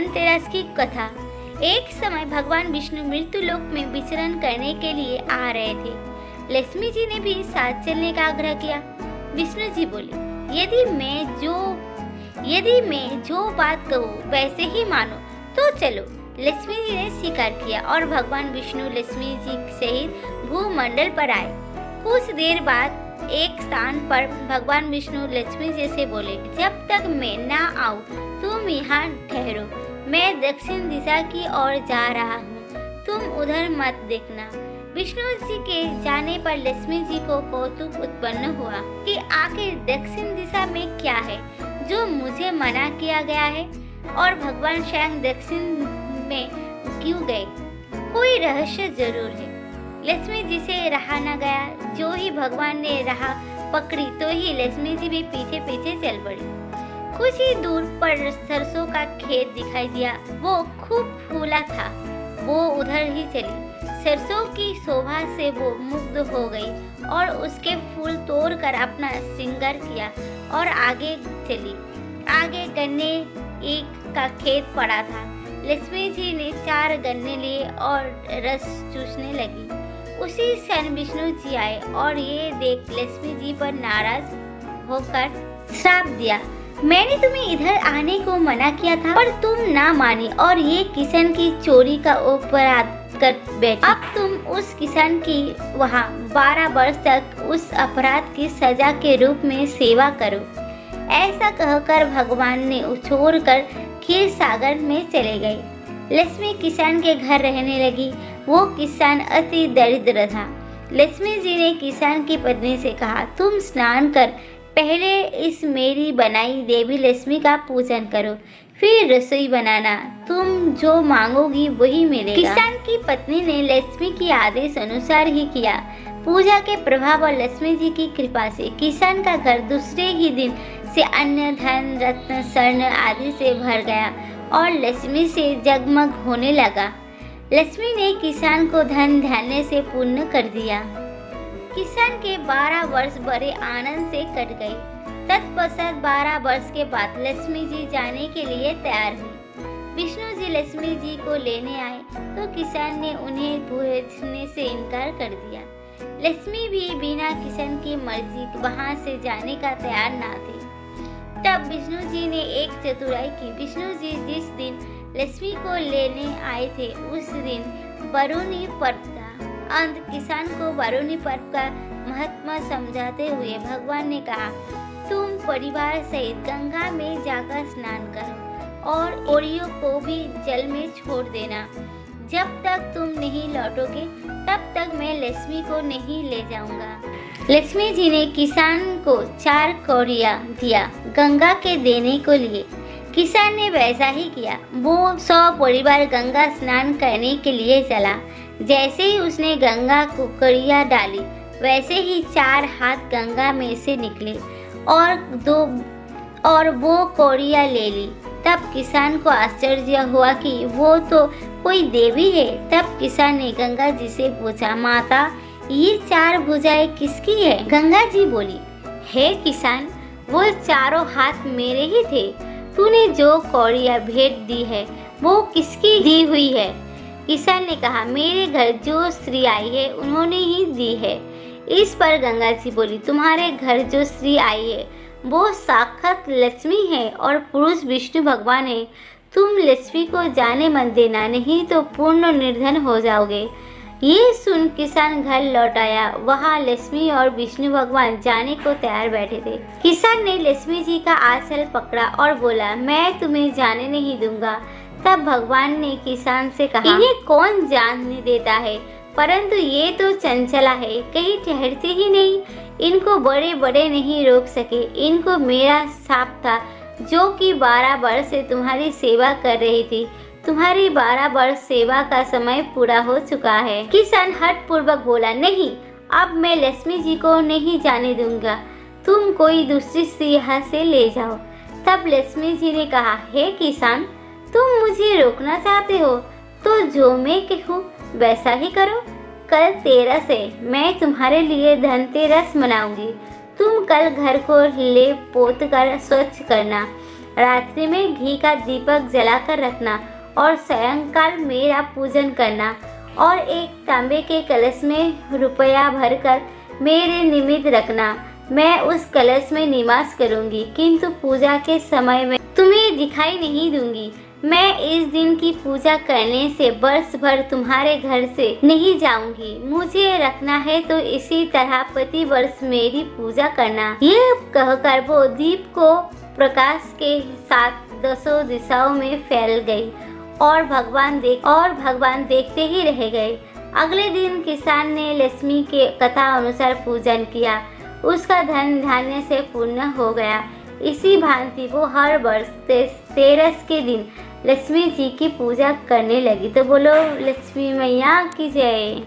धनतेरस की कथा। एक समय भगवान विष्णु मृत्यु लोक में विचरण करने के लिए आ रहे थे। लक्ष्मी जी ने भी साथ चलने का आग्रह किया। विष्णु जी बोले, यदि मैं जो बात कहूँ वैसे ही मानो तो चलो। लक्ष्मी जी ने स्वीकार किया और भगवान विष्णु लक्ष्मी जी सहित भूमंडल पर आए। कुछ देर बाद एक स्थान पर भगवान विष्णु लक्ष्मी जी से बोले, जब तक मैं ना आऊं तुम यहाँ ठहरो। मैं दक्षिण दिशा की ओर जा रहा हूँ, तुम उधर मत देखना। विष्णु जी के जाने पर लक्ष्मी जी को कौतुक उत्पन्न हुआ कि आखिर दक्षिण दिशा में क्या है जो मुझे मना किया गया है, और भगवान स्वयं दक्षिण में क्यों गए? कोई रहस्य जरूर है। लक्ष्मी जी से रहा न गया। जो ही भगवान ने राह पकड़ी तो ही लक्ष्मी जी भी पीछे पीछे चल पड़ी। कुछ ही दूर पर सरसों का खेत दिखाई दिया। वो खूब फूला था। वो उधर ही चली। सरसों की शोभा से वो मुग्ध हो गई और उसके फूल तोड़कर अपना श्रृंगार किया और आगे चली। आगे गन्ने एक का खेत पड़ा था। लक्ष्मी जी ने 4 गन्ने लिए और रस चूसने लगी। उसी क्षण विष्णु जी आए और ये देख लक्ष्मी जी पर नाराज होकर श्राप दिया। मैंने तुम्हें इधर आने को मना किया था पर तुम ना मानी और ये किसान की चोरी का अपराध कर बैठी। अब तुम उस किसान की वहाँ 12 वर्ष तक उस अपराध की सजा के रूप में सेवा करो। ऐसा कहकर भगवान ने छोड़कर क्षीर सागर में चले गए। लक्ष्मी किसान के घर रहने लगी। वो किसान अति दरिद्र था। लक्ष्मी जी ने किसान की पत्नी से कहा, तुम स्नान कर पहले इस मेरी बनाई देवी लक्ष्मी का पूजन करो, फिर रसोई बनाना। तुम जो मांगोगी वही मिलेगा। किसान की पत्नी ने लक्ष्मी की आदेश अनुसार ही किया। पूजा के प्रभाव और लक्ष्मी जी की कृपा से किसान का घर दूसरे ही दिन से अन्न धन रत्न स्वर्ण आदि से भर गया और लक्ष्मी से जगमग होने लगा। लक्ष्मी ने किसान को धन धान्य से पूर्ण कर दिया। किसान के 12 वर्ष बड़े आनंद से कट गए। तत्पश्चात 12 वर्ष के बाद लक्ष्मी जी जाने के लिए तैयार हुई। विष्णु जी लक्ष्मी जी को लेने आए तो किसान ने उन्हें भेजने से इनकार कर दिया। लक्ष्मी भी बिना किसान की मर्जी वहां से जाने का तैयार ना थे। तब विष्णु जी ने एक चतुराई की। विष्णु जी जिस दिन लक्ष्मी को लेने आए थे उस दिन वरुणी पर्व था। अंत किसान को वरुणी पर्व का महत्व समझाते हुए भगवान ने कहा, तुम परिवार सहित गंगा में जाकर स्नान करो और ओरियो को भी जल में छोड़ देना। जब तक तुम नहीं लौटोगे तब तक मैं लक्ष्मी को नहीं ले जाऊंगा। लक्ष्मी जी ने किसान को 4 कौड़िया दिया गंगा के देने को लिए। किसान ने वैसा ही किया। वो 100 परिवार गंगा स्नान करने के लिए चला। जैसे ही उसने गंगा को कौड़िया डाली वैसे ही 4 हाथ गंगा में से निकले और वो कौड़िया ले ली। तब किसान को आश्चर्य हुआ कि वो तो कोई देवी है। तब किसान ने गंगा जी से पूछा, माता ये 4 भुजाएं किसकी है? गंगा जी बोली, हे किसान, वो चारों हाथ मेरे ही थे। तूने जो कौड़िया भेंट दी है वो किसकी दी हुई है? किसान ने कहा, मेरे घर जो स्त्री आई है उन्होंने ही दी है। इस पर गंगा जी बोली, तुम्हारे घर जो स्त्री आई है वो साक्षात लक्ष्मी है और पुरुष विष्णु भगवान है। तुम लक्ष्मी को जाने मत देना, नहीं तो पूर्ण निर्धन हो जाओगे। ये सुन किसान घर लौट आया। वहाँ लक्ष्मी और विष्णु भगवान जाने को तैयार बैठे थे। किसान ने लक्ष्मी जी का आंचल पकड़ा और बोला, मैं तुम्हें जाने नहीं दूंगा। तब भगवान ने किसान से कहा, इन्हें कौन जाने देता है, परंतु ये तो चंचला है, कहीं ठहरते ही नहीं। इनको बड़े बड़े नहीं रोक सके। इनको मेरा साप था जो कि 12 वर्ष से तुम्हारी सेवा कर रही थी। तुम्हारी 12 वर्ष सेवा का समय पूरा हो चुका है। किसान हठ पूर्वक बोला, नहीं, अब मैं लक्ष्मी जी को नहीं जाने दूंगा। तुम कोई दूसरी स्त्री यहाँ से ले जाओ। तब लक्ष्मी जी ने कहा, हे किसान, तुम मुझे रोकना चाहते हो तो जो मैं कहूँ वैसा ही करो। कल 13 से मैं तुम्हारे लिए धनतेरस मनाऊंगी। तुम कल घर को लेप पोत कर स्वच्छ करना। रात्रि में घी का दीपक जलाकर रखना और सायंकाल मेरा पूजन करना और एक तांबे के कलश में रुपया भरकर मेरे निमित्त रखना। मैं उस कलश में निवास करूंगी, किंतु पूजा के समय में तुम्हें दिखाई नहीं दूंगी। मैं इस दिन की पूजा करने से वर्ष भर तुम्हारे घर से नहीं जाऊंगी। मुझे रखना है तो इसी तरह प्रति वर्ष मेरी पूजा करना। ये कहकर वो दीप को प्रकाश के साथ दसों दिशाओं में फैल गई और भगवान देखते ही रह गए। अगले दिन किसान ने लक्ष्मी के कथा अनुसार पूजन किया। उसका धन धान्य से पूर्ण हो गया। इसी भांति वो हर वर्ष तेरस के दिन लक्ष्मी जी की पूजा करने लगी। तो बोलो लक्ष्मी मैया की जय।